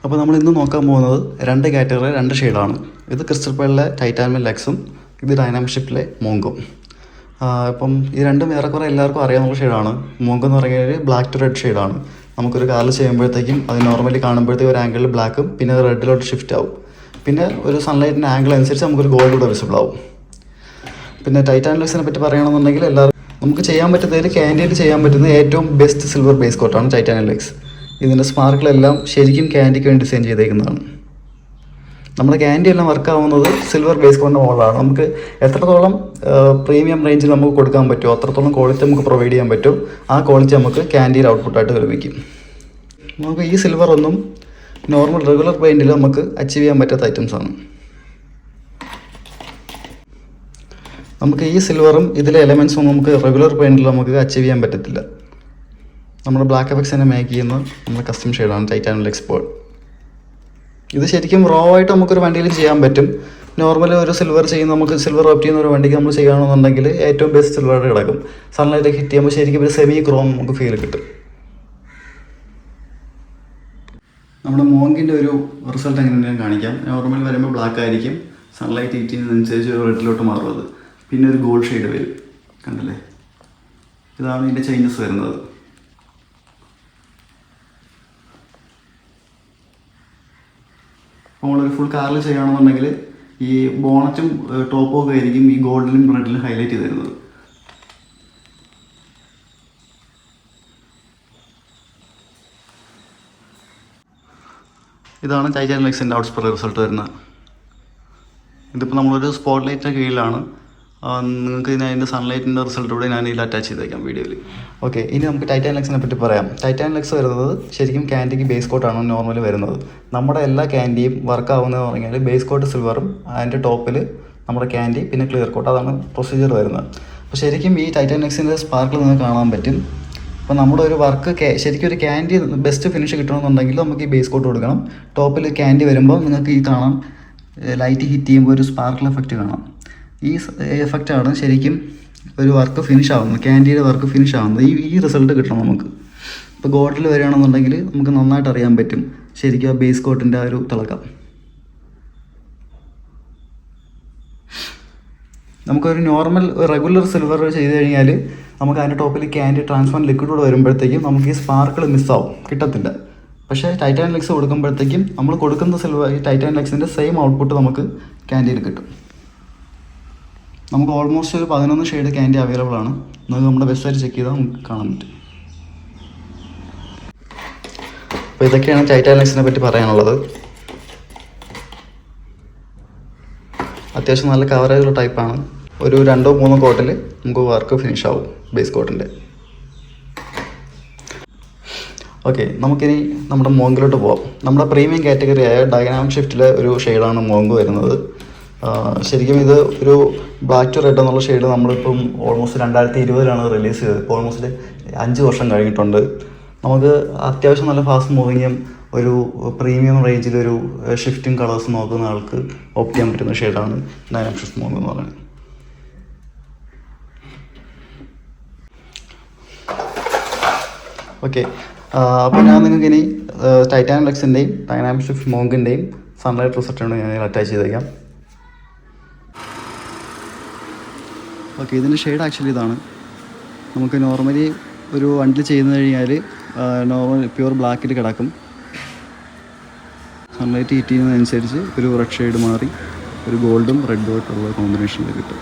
അപ്പോൾ നമ്മൾ ഇന്ന് നോക്കാൻ പോകുന്നത് രണ്ട് കാറ്റഗറി രണ്ട് ഷെയ്ഡാണ്. ഇത് ക്രിസ്റ്റൽ പേളിലെ ടൈറ്റാനിയം ലക്സും ഇത് ഡൈനാമിക് ഷിഫ്റ്റിലെ മോങ്കും. ഇപ്പം ഈ രണ്ടും ഏറെക്കുറെ എല്ലാവർക്കും അറിയാവുന്ന ഷെയ്ഡാണ്. മോങ്ക് എന്ന് പറയുന്നത് ബ്ലാക്ക് ടു റെഡ് ഷെയ്ഡാണ്. നമുക്കൊരു കാറിൽ ചെയ്യുമ്പോഴത്തേക്കും അത് നോർമലി കാണുമ്പോഴത്തേക്കും ഒരു ആംഗിളിൽ ബ്ലാക്കും പിന്നെ അത് റെഡിലോട്ട് ഷിഫ്റ്റ് ആവും. പിന്നെ ഒരു സൺലൈറ്റിൻ്റെ ആംഗിൾ അനുസരിച്ച് നമുക്കൊരു ഗോൾഡിലൂടെ വിസിബിൾ ആവും. പിന്നെ ടൈറ്റാനിയം ലക്സിനെ പറ്റി പറയുകയാണെന്നുണ്ടെങ്കിൽ എല്ലാവർക്കും നമുക്ക് ചെയ്യാൻ പറ്റുന്നതിൽ ക്യാൻഡിയിൽ ചെയ്യാൻ പറ്റുന്ന ഏറ്റവും ബെസ്റ്റ് സിൽവർ ബേസ് കോട്ടാണ് ടൈറ്റാനിയം ലക്സ്. ഇതിൻ്റെ സ്പാർക്കിളെല്ലാം ശരിക്കും ക്യാൻഡിക്ക് വേണ്ടി ഡിസൈൻ ചെയ്തേക്കുന്നതാണ്. നമ്മുടെ ക്യാൻഡി എല്ലാം വർക്ക് ആവുന്നത് സിൽവർ ബേസ് കോട്ടിൻ്റെ മുകളിലാണ്. നമുക്ക് എത്രത്തോളം പ്രീമിയം റേഞ്ചിൽ നമുക്ക് കൊടുക്കാൻ പറ്റുമോ അത്രത്തോളം ക്വാളിറ്റി നമുക്ക് പ്രൊവൈഡ് ചെയ്യാൻ പറ്റും. ആ ക്വാളിറ്റി നമുക്ക് ക്യാൻഡിയിൽ ഔട്ട്പുട്ടായിട്ട് ലഭിക്കും. നമുക്ക് ഈ സിൽവർ ഒന്നും നോർമൽ റെഗുലർ പെയിൻറ്റിൽ നമുക്ക് അച്ചീവ് ചെയ്യാൻ പറ്റാത്ത ഐറ്റംസാണ്. നമുക്ക് ഈ സിൽവറും ഇതിലെ എലമെൻസും നമുക്ക് റെഗുലർ പെയിൻറ്റിൽ നമുക്ക് അച്ചീവ് ചെയ്യാൻ പറ്റത്തില്ല. നമ്മുടെ ബ്ലാക്ക് എഫക്ട്സ് തന്നെ മേക്ക് ചെയ്യുന്ന നമ്മുടെ കസ്റ്റം ഷെയ്ഡാണ് ടൈറ്റാനിയം ലക്സ് പേൾ. ഇത് ശരിക്കും റോ ആയിട്ട് നമുക്കൊരു വണ്ടിയിൽ ചെയ്യാൻ പറ്റും. നോർമലി ഒരു സിൽവർ ചെയ്യുന്ന നമുക്ക് സിൽവർ ഓപ്റ്റ് ചെയ്യുന്ന ഒരു വണ്ടിക്ക് നമ്മൾ ചെയ്യുകയാണെന്നുണ്ടെങ്കിൽ ഏറ്റവും ബെസ്റ്റ് സിൽവർ കിടക്കും. സൺലൈറ്റ് ഹിറ്റ് ചെയ്യുമ്പോൾ ശരിക്കും ഒരു സെമി ക്രോം നമുക്ക് ഫീൽ കിട്ടും. നമ്മുടെ മോങ്കിൻ്റെ ഒരു റിസൾട്ട് എങ്ങനെയാണ് കാണിക്കാം. നോർമൽ വരുമ്പോൾ ബ്ലാക്ക് ആയിരിക്കും, സൺലൈറ്റ് ഹിറ്റ് ചെയ്യുന്നതനുസരിച്ച് ഒരു റെഡിലോട്ട് മാറുന്നത്. പിന്നെ ഒരു ഗോൾഡ് ഷെയ്ഡ് വരും, കണ്ടല്ലേ? ഇതാണ് ഇതിൻ്റെ ചേഞ്ചസ് വരുന്നത്. നമ്മളൊരു ഫുൾ കാറിൽ ചെയ്യുകയാണെന്നുണ്ടെങ്കിൽ ഈ ബോണറ്റും ടോപ്പും ഒക്കെ ആയിരിക്കും ഈ ഗോൾഡിലും റെഡിലും ഹൈലൈറ്റ് ചെയ്ത് തരുന്നത്. ഇതാണ് ടൈറ്റാനിയം ലക്സിൻ്റെ ഔട്ട്സ്പെയർ റിസൾട്ട് വരുന്നത്. ഇതിപ്പോൾ നമ്മളൊരു സ്പോട്ട് ലൈറ്റിൻ്റെ കീഴിലാണ്. നിങ്ങൾക്ക് അതിൻ്റെ സൺലൈറ്റിൻ്റെ റിസൾട്ട് കൂടെ ഞാൻ ഇതിൽ അറ്റാച്ച് ചെയ്തേക്കാം വീഡിയോയിൽ. ഓക്കെ, ഇനി നമുക്ക് ടൈറ്റാനിയം ലക്സിനെ പറ്റി പറയാം. ടൈറ്റാനിയം ലക്സ് വരുന്നത് ശരിക്കും ക്യാൻഡിക്ക് ബേസ് കോട്ടാണ് നോർമലി വരുന്നത്. നമ്മുടെ എല്ലാ ക്യാൻഡിയും വർക്ക് ആവുന്നതെന്ന് പറഞ്ഞാൽ ബേസ് കോട്ട് സിൽവറും അതിൻ്റെ ടോപ്പിൽ നമ്മുടെ ക്യാൻഡി പിന്നെ ക്ലിയർ കോട്ട്, അതാണ് പ്രൊസീജിയർ വരുന്നത്. അപ്പോൾ ശരിക്കും ഈ ടൈറ്റാനിയം ലക്സിൻ്റെ സ്പാർക്കിൾ നിങ്ങൾക്ക് കാണാൻ പറ്റും. അപ്പോൾ നമ്മുടെ ഒരു വർക്ക് ശരിക്കും ഒരു ക്യാൻഡി ബെസ്റ്റ് ഫിനിഷ് കിട്ടണമെന്നുണ്ടെങ്കിൽ നമുക്ക് ഈ ബേസ് കോട്ട് കൊടുക്കണം. ടോപ്പിൽ ക്യാൻഡി വരുമ്പോൾ നിങ്ങൾക്ക് ഈ കാണാം ലൈറ്റ് ഹിറ്റ് ചെയ്യുമ്പോൾ ഒരു സ്പാർക്കിൾ എഫക്റ്റ് കാണാം. ഈ എഫക്റ്റാണ് ശരിക്കും ഒരു വർക്ക് ഫിനിഷ് ആവുന്നത്, ക്യാൻഡിയുടെ വർക്ക് ഫിനിഷ് ആവുന്നത്. ഈ റിസൾട്ട് കിട്ടണം നമുക്ക്. ഇപ്പോൾ ഗോൾഡിൽ വരികയാണെന്നുണ്ടെങ്കിൽ നമുക്ക് നന്നായിട്ട് അറിയാൻ പറ്റും ശരിക്കും ആ ബേസ് കോട്ടിൻ്റെ ആ ഒരു തിളക്കം. നമുക്കൊരു നോർമൽ റെഗുലർ സിൽവർ ചെയ്ത് കഴിഞ്ഞാൽ നമുക്ക് അതിൻ്റെ ടോപ്പിൽ ക്യാൻഡി ട്രാൻസ്പെറൻറ്റ് ലിക്വിഡോട് വരുമ്പോഴത്തേക്കും നമുക്ക് ഈ സ്പാർക്കിൾ മിസ്സാവും, കിട്ടത്തില്ല. പക്ഷേ ടൈറ്റാനിയം ലക്സ് കൊടുക്കുമ്പോഴത്തേക്കും നമ്മൾ കൊടുക്കുന്ന സിൽവർ ഈ ടൈറ്റാനിയം ലക്സിൻ്റെ സെയിം ഔട്ട്പുട്ട് നമുക്ക് ക്യാൻഡിയിൽ കിട്ടും. നമുക്ക് ഓൾമോസ്റ്റ് ഒരു 11 ഷെയ്ഡ് ക്യാൻഡി അവൈലബിൾ ആണ്. നമുക്ക് നമ്മുടെ വെബ്സൈറ്റ് ചെക്ക് ചെയ്താൽ നമുക്ക് കാണാൻ പറ്റും. അപ്പോൾ ഇതൊക്കെയാണ് ടൈറ്റാനിയം ലക്സിനെ പറ്റി പറയാനുള്ളത്. അത്യാവശ്യം നല്ല കവറേജുള്ള ടൈപ്പാണ്. ഒരു 2-3 കോട്ടിൽ നമുക്ക് വർക്ക് ഫിനിഷ് ആവും ബേസ് കോട്ടിൻ്റെ. ഓക്കെ, നമുക്കിനി നമ്മുടെ മോങ്കിലോട്ട് പോവാം. നമ്മുടെ പ്രീമിയം കാറ്റഗറിയായ ഡൈനാമിക് ഷിഫ്റ്റിലെ ഒരു ഷെയ്ഡാണ് മോങ്ക് വരുന്നത്. ശരിക്കും ഇത് ഒരു ബ്ലാക്ക് ടു റെഡ് എന്നുള്ള ഷെയ്ഡ് നമ്മളിപ്പം ഓൾമോസ്റ്റ് 2020 റിലീസ് ചെയ്തത്. ഇപ്പോൾ ഓൾമോസ്റ്റ് 5 വർഷം കഴിഞ്ഞിട്ടുണ്ട്. നമുക്ക് അത്യാവശ്യം നല്ല ഫാസ്റ്റ് മൂവിങ്ങും ഒരു പ്രീമിയം റേഞ്ചിലൊരു ഷിഫ്റ്റിംഗ് കളേഴ്സ് നോക്കുന്ന ആൾക്ക് ഓപ്റ്റ് ചെയ്യാൻ പറ്റുന്ന ഷെയ്ഡാണ് ഡൈനാമിക് ഷിഫ്റ്റ് മോങ്ക് എന്ന് പറയുന്നത്. ഓക്കെ, അപ്പോൾ ഞാൻ നിങ്ങൾക്ക് ഇനി ടൈറ്റാനിയം ലക്സിൻ്റെയും ഡൈനാമിക് ഷിഫ്റ്റ് മോങ്കിൻ്റെയും സൺലൈറ്റ് റിസൾട്ടാണ് ഞാൻ അറ്റാച്ച് ചെയ്തേക്കാം. ഓക്കെ, ഇതിൻ്റെ ഷെയ്ഡ് ആക്ച്വലി ഇതാണ്. നമുക്ക് നോർമലി ഒരു വണ്ടിൽ ചെയ്യുന്ന കഴിഞ്ഞാൽ നോർമൽ പ്യുവർ ബ്ലാക്കിൽ കിടക്കും. സൺലൈറ്റ് ഹീറ്റ് ചെയ്യുന്നതനുസരിച്ച് ഒരു റെഡ് ഷെയ്ഡ് മാറി ഒരു ഗോൾഡും റെഡും ആയിട്ടുള്ള കോമ്പിനേഷനിൽ കിട്ടും.